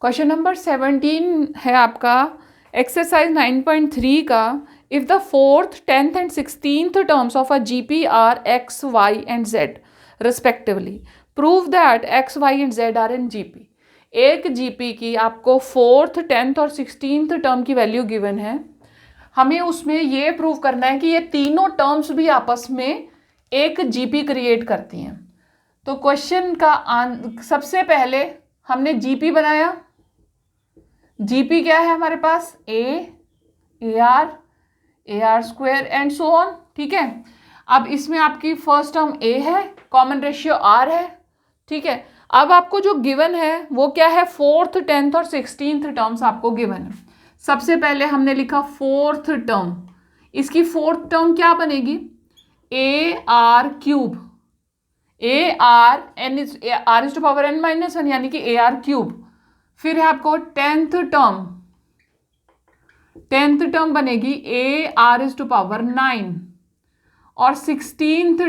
Question number 17 है आपका exercise 9.3 का। If the 4th, 10th and 16th terms of a GP are x y and z respectively, prove that x y and z are in GP. एक GP की आपको 4th, 10th और 16th term की value given है। हमें उसमें ये prove करना है कि ये तीनों टर्म्स भी आपस में एक जीपी क्रिएट करती हैं। तो क्वेश्चन का सबसे पहले हमने जीपी बनाया। जीपी क्या है हमारे पास? A R square and so on. ठीक है, अब इसमें आपकी फर्स्ट टर्म ए है, कॉमन रेशियो आर है। ठीक है, अब आपको जो गिवन है वो क्या है? 4th, 10th और 16th टर्म्स आपको गिवन है। सबसे पहले हमने लिखा 4th टर्म। इसकी 4th टर्म क्या बनेगी? A r cube, a r n r is to power n minus one, यानी कि ए आर क्यूब। फिर है आपको 10th टर्म बनेगी a r is to power 9। और 16th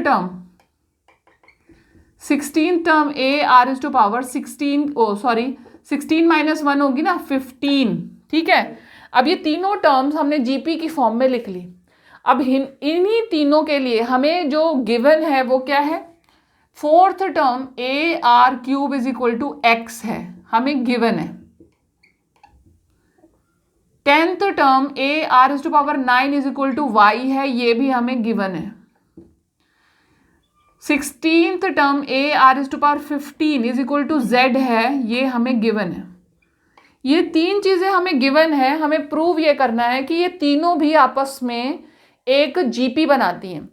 term a r is to power 16 minus 1 होगी ना, 15। ठीक है, अब ये तीनों टर्म्स हमने जीपी की फॉर्म में लिख ली। अब इन्हीं तीनों के लिए हमें जो गिवन है वो क्या है? 4th term a r cube is equal to x है, हमें गिवन है। 10th term a r is to power 9 is equal to y है, ये भी हमें गिवन है। 16th term a r is to power 15 is equal to z है, ये हमें गिवन है। ये तीन चीजें हमें गिवन है। हमें प्रूव ये करना है कि ये तीनों भी आपस में एक जीपी बनाती हैं।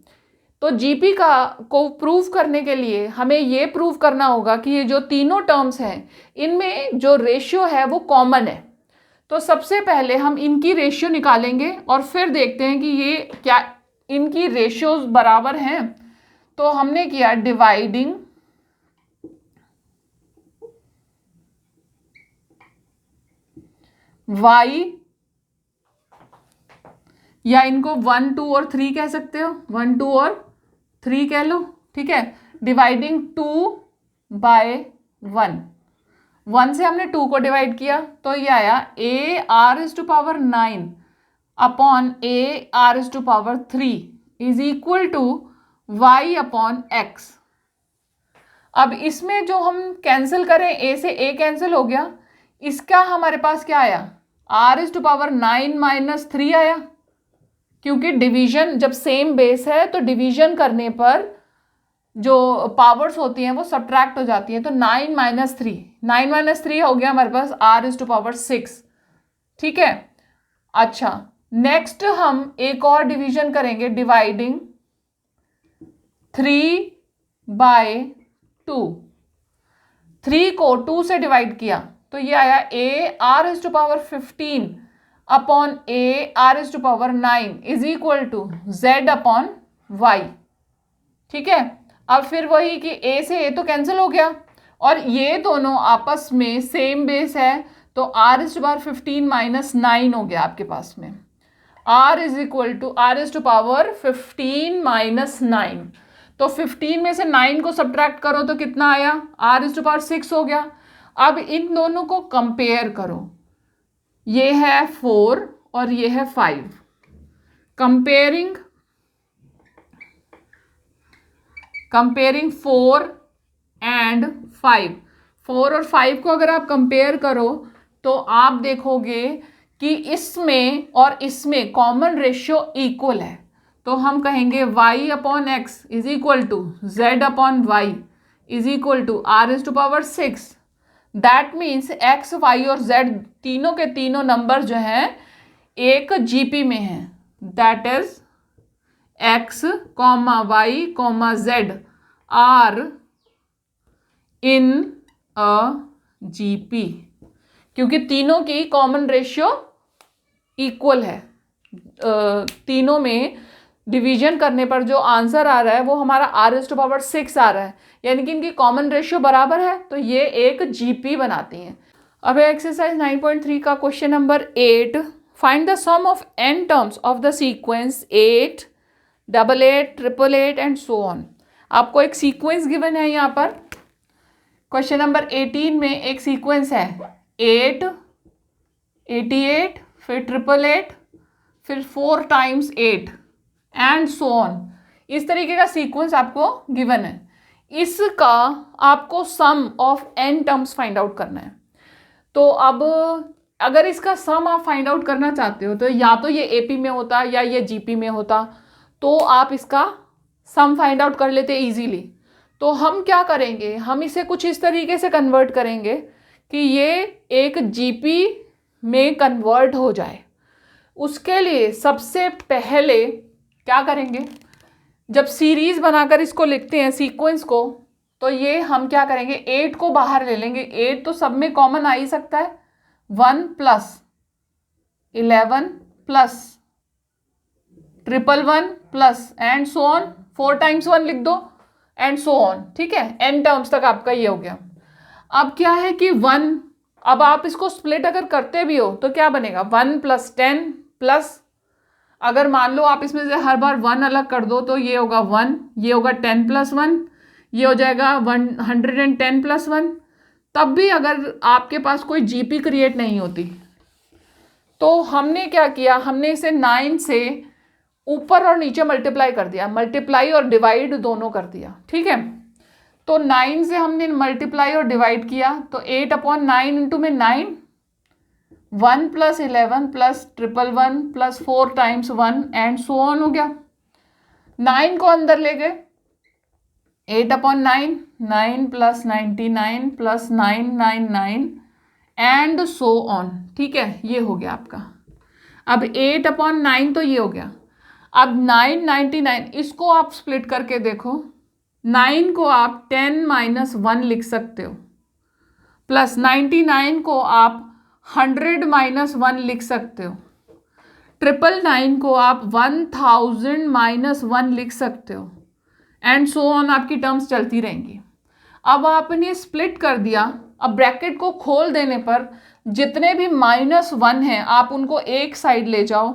तो जीपी को प्रूव करने के लिए हमें ये प्रूव करना होगा कि ये जो तीनों टर्म्स हैं इनमें जो रेशियो है वो कॉमन है। तो सबसे पहले हम इनकी रेशियो निकालेंगे और फिर देखते हैं कि ये क्या इनकी रेशियोज बराबर हैं। तो हमने किया डिवाइडिंग y, या इनको 1, 2 और 3 कह सकते हो, 1, 2 और 3 कह लो। ठीक है, डिवाइडिंग 2 बाय 1 से हमने 2 को डिवाइड किया तो ये आया a r is to power 9 upon a r is to power 3 is equal to y upon x. अब इसमें जो हम कैंसिल करें, ए से ए कैंसिल हो गया, इसका हमारे पास क्या आया? R is to power 9 minus 3 आया, क्योंकि डिवीजन जब सेम बेस है तो डिवीजन करने पर जो पावर्स होती हैं वो सब्ट्रैक्ट हो जाती हैं। तो 9 माइनस 3 हो गया हमारे पास आर इज टू पावर 6। ठीक है, अच्छा नेक्स्ट हम एक और डिवीजन करेंगे, डिवाइडिंग 3 बाय 2। 3 को 2 से डिवाइड किया तो ये आया a r is to power 15 upon a r is to power 9 is equal to z upon y. ठीक है, अब फिर वही कि ए से ए तो कैंसिल हो गया और ये दोनों आपस में सेम बेस है, तो r is to power 15 minus 9 हो गया आपके पास में। R is equal to r is to power 15 minus 9। तो 15 में से 9 को सब्ट्रैक्ट करो तो कितना आया? आर इज टू पावर 6 हो गया। अब इन दोनों को कंपेयर करो, ये है 4 और ये है 5। कंपेयरिंग 4 एंड 5, 4 और 5 को अगर आप कंपेयर करो तो आप देखोगे कि इसमें और इसमें कॉमन रेशियो इक्वल है। तो हम कहेंगे y upon x is equal to z upon y is equal to r is to power 6। That means x, y और जेड तीनों के तीनों नंबर जो हैं एक जीपी में हैं। That is x comma y comma z are in a GP, क्योंकि तीनों की कॉमन रेशियो इक्वल है। तीनों में डिवीजन करने पर जो आंसर आ रहा है वो हमारा आर इज टू पावर 6 आ रहा है, यानी कि इनकी कॉमन रेशियो बराबर है, तो ये एक जीपी बनाती हैं। अब एक्सरसाइज 9.3 का question number 8, find the sum of n terms of the sequence 8, 88, 888 and so on. आपको एक सीक्वेंस गिवन है यहाँ पर। क्वेश्चन नंबर 18 में एक सीक्वेंस है 8, 88, फिर 888, फिर 4 टाइम्स 8 एंड सो ऑन। इस तरीके का सीक्वेंस आपको गिवन है। इसका आपको sum of n terms find out करना है। तो अब अगर इसका सम आप फाइंड आउट करना चाहते हो तो या तो ये AP में होता या ये GP में होता, तो आप इसका सम फाइंड आउट कर लेते इजीली। तो हम क्या करेंगे, हम इसे कुछ इस तरीके से कन्वर्ट करेंगे कि ये एक GP में कन्वर्ट हो जाए। उसके लिए सबसे पहले क्या करेंगे, जब सीरीज बनाकर इसको लिखते हैं सीक्वेंस को, तो ये हम क्या करेंगे, 8 को बाहर ले लेंगे। 8 तो सब में कॉमन आ ही सकता है। 1 plus 11 plus 111 plus and so on, 4 times 1 लिख दो एंड सो ऑन। ठीक है, n टर्म्स तक आपका ये हो गया। अब क्या है कि 1, अब आप इसको स्प्लिट अगर करते भी हो तो क्या बनेगा, 1 प्लस 10 प्लस, अगर मान लो आप इसमें से हर बार 1 अलग कर दो तो ये होगा 1, ये होगा 10 प्लस 1, ये हो जाएगा 110 प्लस 1। तब भी अगर आपके पास कोई GP क्रिएट नहीं होती, तो हमने क्या किया, हमने इसे 9 से ऊपर और नीचे मल्टीप्लाई कर दिया, मल्टीप्लाई और डिवाइड दोनों कर दिया। ठीक है, तो 9 से हमने मल्टीप्लाई और डिवाइड किया, तो 8/9 इंटू में 9, 1 plus 11 plus 111 plus 4 times 1 and so on हो गया। 9 को अंदर ले गए, 8/9, 9 plus 99 plus 999 and so on. ठीक है, ये हो गया आपका। अब 8/9 तो ये हो गया। अब 999 इसको आप स्प्लिट करके देखो, 9 को आप 10 माइनस 1 लिख सकते हो, प्लस 99 को आप 100 माइनस 1 लिख सकते हो, 999 को आप 1000 माइनस 1 लिख सकते हो एंड सो ऑन, आपकी टर्म्स चलती रहेंगी। अब आपने स्प्लिट कर दिया, अब ब्रैकेट को खोल देने पर जितने भी -1 हैं आप उनको एक साइड ले जाओ,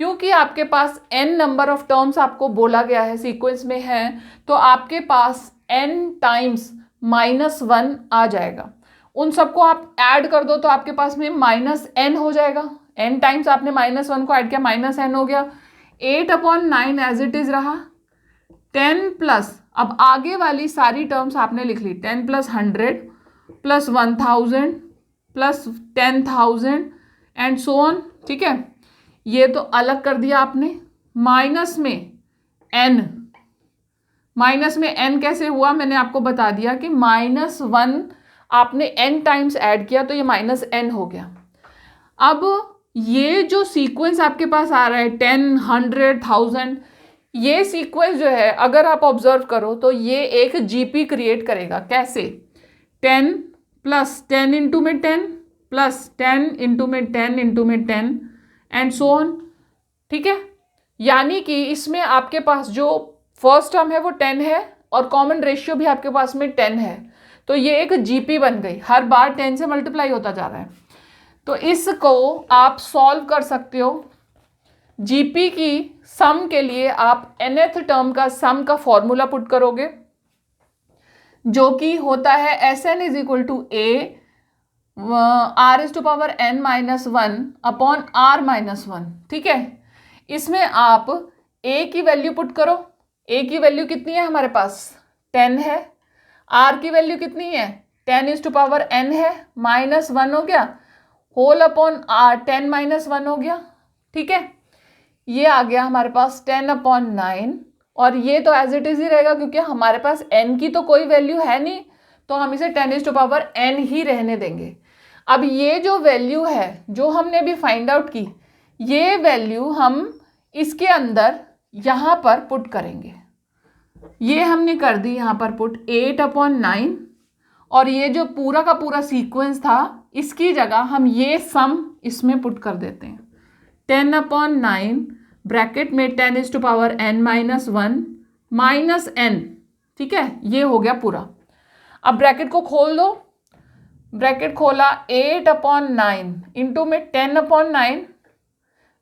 क्योंकि आपके पास n नंबर ऑफ टर्म्स आपको बोला गया है सीक्वेंस में है, तो आपके पास n टाइम्स -1 आ जाएगा। उन सबको आप ऐड कर दो तो आपके पास में -n हो जाएगा। n टाइम्स आपने -1 को ऐड किया, -n हो गया। 8/9 एज इट इज रहा। 10 प्लस, अब आगे वाली सारी टर्म्स आपने लिख ली, 10 plus 100 plus 1000 plus 10,000 and so on. ठीक है, ये तो अलग कर दिया आपने। माइनस में n कैसे हुआ, मैंने आपको बता दिया कि -1 आपने n टाइम्स ऐड किया तो ये -n हो गया। अब ये जो सीक्वेंस आपके पास आ रहा है 10, 100, 1000, ये सीक्वेंस जो है अगर आप ऑब्जर्व करो तो ये एक GP क्रिएट करेगा। कैसे, 10 प्लस 10 इंटू में 10 प्लस 10 इंटू में 10 इंटू में 10 एंड सो ऑन। ठीक है, यानी कि इसमें आपके पास जो फर्स्ट टर्म है वो 10 है और कॉमन रेशियो भी आपके पास में 10 है, तो ये एक GP बन गई, हर बार 10 से मल्टीप्लाई होता जा रहा है। तो इसको आप सॉल्व कर सकते हो। GP की सम के लिए आप nth टर्म का सम का फॉर्मूला पुट करोगे, जो कि होता है Sn is equal to A r⁻n-1 upon r-1। ठीक है, इसमें आप A की वैल्यू पुट करो। A की वैल्यू कितनी है हमारे पास, 10 है। R की वैल्यू कितनी है, 10⁻n है, -1 हो गया, होल अपॉन r 10 - 1 हो गया। ठीक है, ये आ गया हमारे पास 10/9 और ये तो एज इट इज ही रहेगा क्योंकि हमारे पास n की तो कोई वैल्यू है नहीं, तो हम इसे 10⁻n ही रहने देंगे। अब ये जो वैल्यू है जो हमने अभी फाइंड आउट की, ये वैल्यू हम इसके अंदर यहाँ पर पुट करेंगे। ये हमने कर दी यहाँ पर पुट 8/9 और ये जो पूरा का पूरा सीक्वेंस था इसकी जगह हम ये सम इसमें पुट कर देते हैं। 10/9 ब्रैकेट में 10⁻n-1 माइनस n। ठीक है, ये हो गया पूरा। अब ब्रैकेट को खोल दो, ब्रैकेट खोला, 8/9 इंटू में 10/9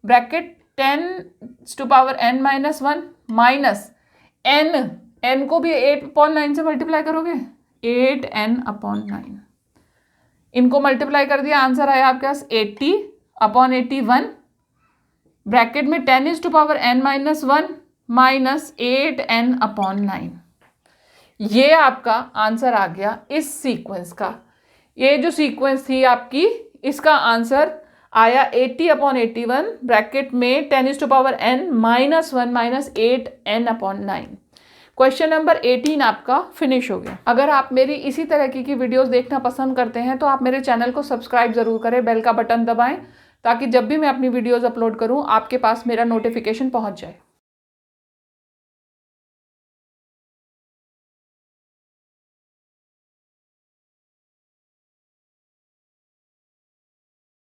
ब्रैकेट 10⁻n-1 माइनस n को भी 8/9 से मल्टीप्लाई करोगे, 8n/9 इनको मल्टीप्लाई कर दिया, आंसर आया आपके पास 80/81, ब्रैकेट में 10⁻n-1 माइनस 8n/9। ये आपका आंसर आ गया इस सीक्वेंस का। ये जो सीक्वेंस थी आपकी, इसका आंसर आया 80/81 ब्रैकेट में 10⁻n-1 minus 8n/9। Question number 18 आपका फिनिश हो गया। अगर आप मेरी इसी तरह की वीडियोस देखना पसंद करते हैं तो आप मेरे चैनल को सब्सक्राइब जरूर करें, बेल का बटन दबाएं ताकि जब भी मैं अपनी वीडियोस अपलोड करूं आपके पास मेरा नोटिफिकेशन पहुंच जाए।